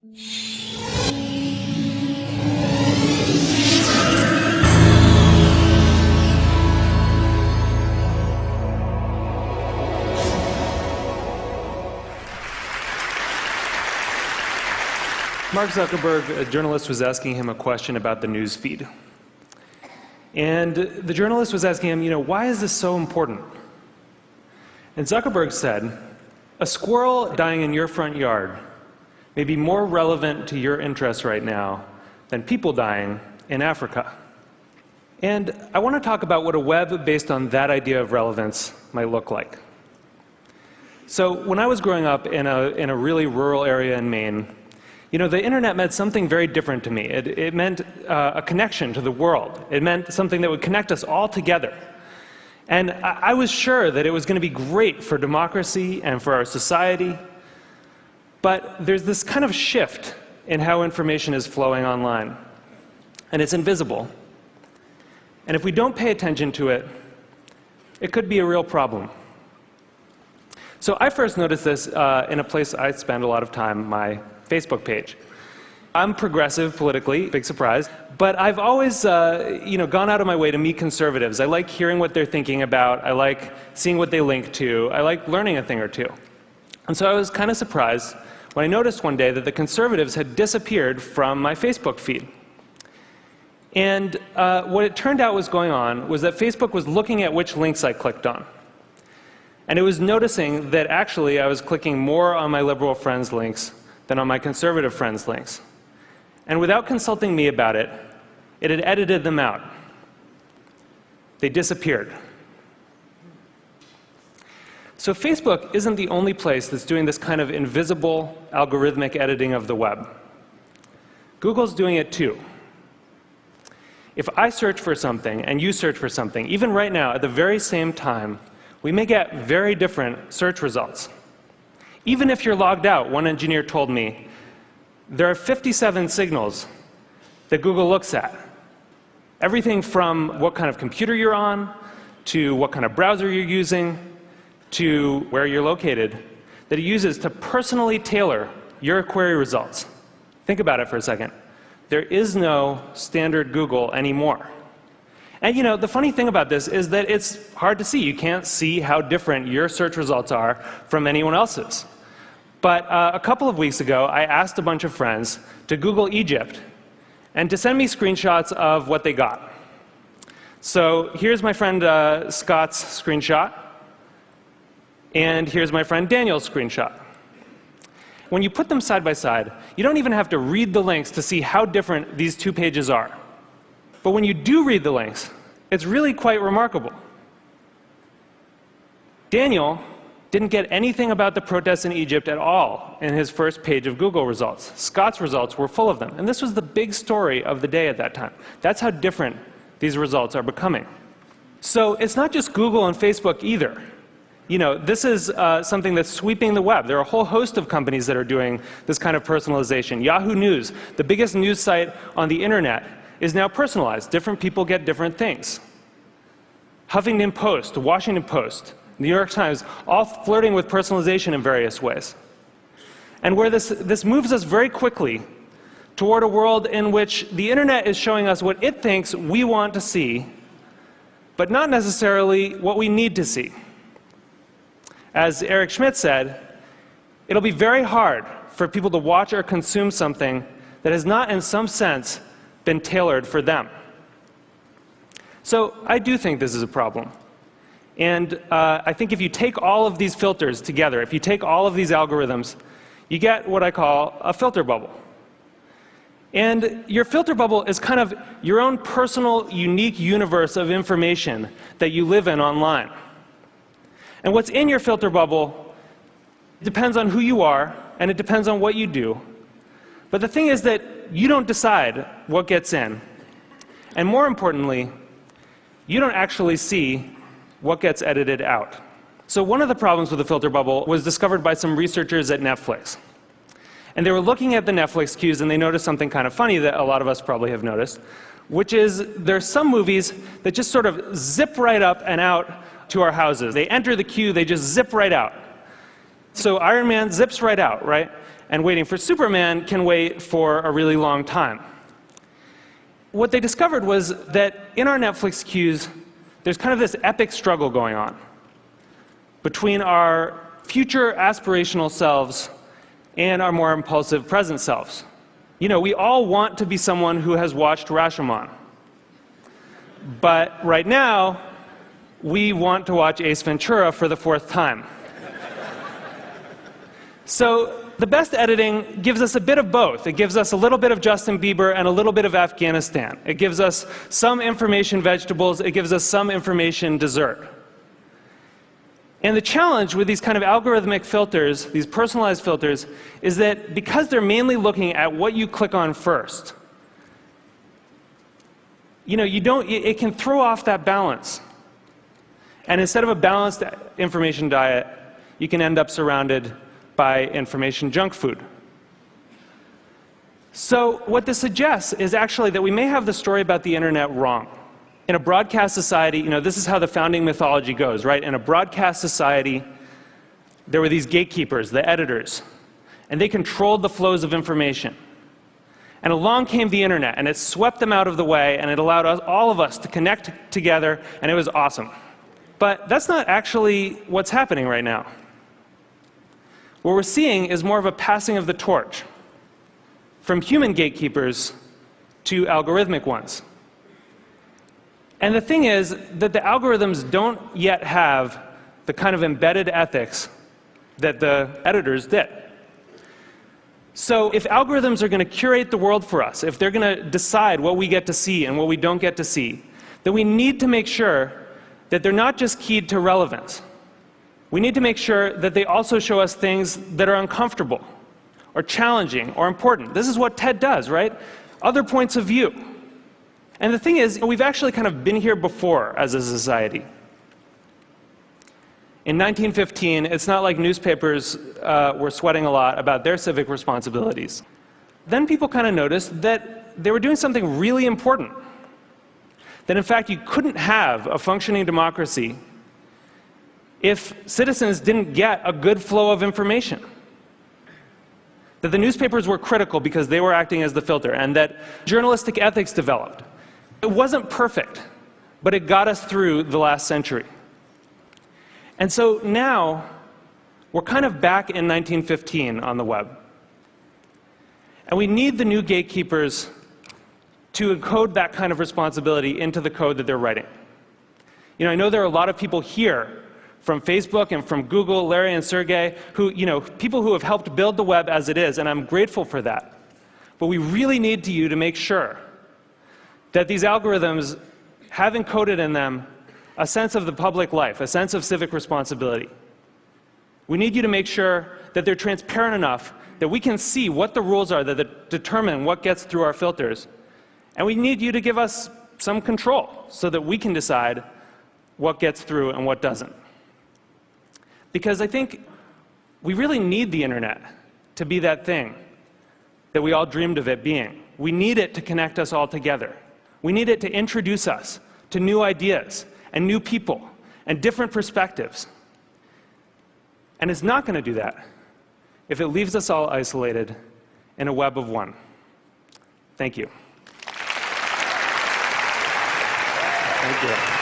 Mark Zuckerberg, a journalist, was asking him a question about the news feed. And the journalist was asking him, why is this so important? And Zuckerberg said, a squirrel dying in your front yard may be more relevant to your interests right now than people dying in Africa. And I want to talk about what a web based on that idea of relevance might look like. So when I was growing up in a really rural area in Maine, the internet meant something very different to me. It meant a connection to the world. It meant something that would connect us all together. And I was sure that it was going to be great for democracy and for our society. But there's this kind of shift in how information is flowing online. And it's invisible. And if we don't pay attention to it, it could be a real problem. So I first noticed this in a place I spend a lot of time, my Facebook page. I'm progressive politically, big surprise, but I've always gone out of my way to meet conservatives. I like hearing what they're thinking about. I like seeing what they link to. I like learning a thing or two. And so I was kind of surprised when I noticed one day that the conservatives had disappeared from my Facebook feed. And what it turned out was going on was that Facebook was looking at which links I clicked on. And it was noticing that actually I was clicking more on my liberal friends' links than on my conservative friends' links. And without consulting me about it, it had edited them out. They disappeared. So Facebook isn't the only place that's doing this kind of invisible algorithmic editing of the web. Google's doing it too. If I search for something and you search for something, even right now at the very same time, we may get very different search results. Even if you're logged out, one engineer told me, there are 57 signals that Google looks at. Everything from what kind of computer you're on, to what kind of browser you're using, to where you're located, that it uses to personally tailor your query results. Think about it for a second. There is no standard Google anymore. And the funny thing about this is that it's hard to see. You can't see how different your search results are from anyone else's. But a couple of weeks ago, I asked a bunch of friends to Google Egypt and to send me screenshots of what they got. So here's my friend Scott's screenshot, and here's my friend Daniel's screenshot. When you put them side by side, you don't even have to read the links to see how different these two pages are. But when you do read the links, it's really quite remarkable. Daniel didn't get anything about the protests in Egypt at all in his first page of Google results. Scott's results were full of them. And this was the big story of the day at that time. That's how different these results are becoming. So it's not just Google and Facebook either. This is something that's sweeping the web. There are a whole host of companies that are doing this kind of personalization. Yahoo News, the biggest news site on the internet, is now personalized. Different people get different things. Huffington Post, the Washington Post, New York Times, all flirting with personalization in various ways. And where this moves us very quickly toward a world in which the internet is showing us what it thinks we want to see, but not necessarily what we need to see. As Eric Schmidt said, it'll be very hard for people to watch or consume something that has not, in some sense, been tailored for them. So I do think this is a problem. And I think if you take all of these filters together, if you take all of these algorithms, you get what I call a filter bubble. And your filter bubble is kind of your own personal, unique universe of information that you live in online. And what's in your filter bubble depends on who you are, and it depends on what you do. But the thing is that you don't decide what gets in. And more importantly, you don't actually see what gets edited out. So one of the problems with the filter bubble was discovered by some researchers at Netflix. And they were looking at the Netflix queues, and they noticed something kind of funny that a lot of us probably have noticed, which is there's some movies that just sort of zip right up and out to our houses. They enter the queue, they just zip right out. So Iron Man zips right out, right? and waiting for Superman can wait for a really long time. What they discovered was that in our Netflix queues, there's kind of this epic struggle going on between our future aspirational selves and our more impulsive present selves. You know, we all want to be someone who has watched Rashomon. But right now, we want to watch Ace Ventura for the 4th time. So the best editing gives us a bit of both. It gives us a little bit of Justin Bieber and a little bit of Afghanistan. It gives us some information vegetables. It gives us some information dessert. And the challenge with these kind of algorithmic filters, these personalized filters, is that because they're mainly looking at what you click on first, you know, it can throw off that balance. And instead of a balanced information diet, you can end up surrounded by information junk food. So what this suggests is actually that we may have the story about the internet wrong. In a broadcast society, you know, this is how the founding mythology goes, right? In a broadcast society, there were these gatekeepers, the editors, and they controlled the flows of information. And along came the internet, and it swept them out of the way, and it allowed all of us to connect together, and it was awesome. But that's not actually what's happening right now. What we're seeing is more of a passing of the torch from human gatekeepers to algorithmic ones. And the thing is that the algorithms don't yet have the kind of embedded ethics that the editors did. So if algorithms are going to curate the world for us, if they're going to decide what we get to see and what we don't get to see, then we need to make sure that they're not just keyed to relevance. We need to make sure that they also show us things that are uncomfortable, or challenging, or important. This is what TED does, right? Other points of view. And the thing is, we've actually kind of been here before as a society. In 1915, it's not like newspapers were sweating a lot about their civic responsibilities. Then people kind of noticed that they were doing something really important. That in fact, you couldn't have a functioning democracy if citizens didn't get a good flow of information. That the newspapers were critical because they were acting as the filter, and that journalistic ethics developed. It wasn't perfect, but it got us through the last century. And so now, we're kind of back in 1915 on the web. And we need the new gatekeepers to encode that kind of responsibility into the code that they're writing. You know, I know there are a lot of people here from Facebook and from Google, Larry and Sergey, who, you know, people who have helped build the web as it is, and I'm grateful for that. But we really need you to make sure that these algorithms have encoded in them a sense of the public life, a sense of civic responsibility. We need you to make sure that they're transparent enough that we can see what the rules are that determine what gets through our filters. And we need you to give us some control so that we can decide what gets through and what doesn't. Because I think we really need the internet to be that thing that we all dreamed of it being. We need it to connect us all together. We need it to introduce us to new ideas and new people and different perspectives. And it's not going to do that if it leaves us all isolated in a web of one. Thank you. Thank you.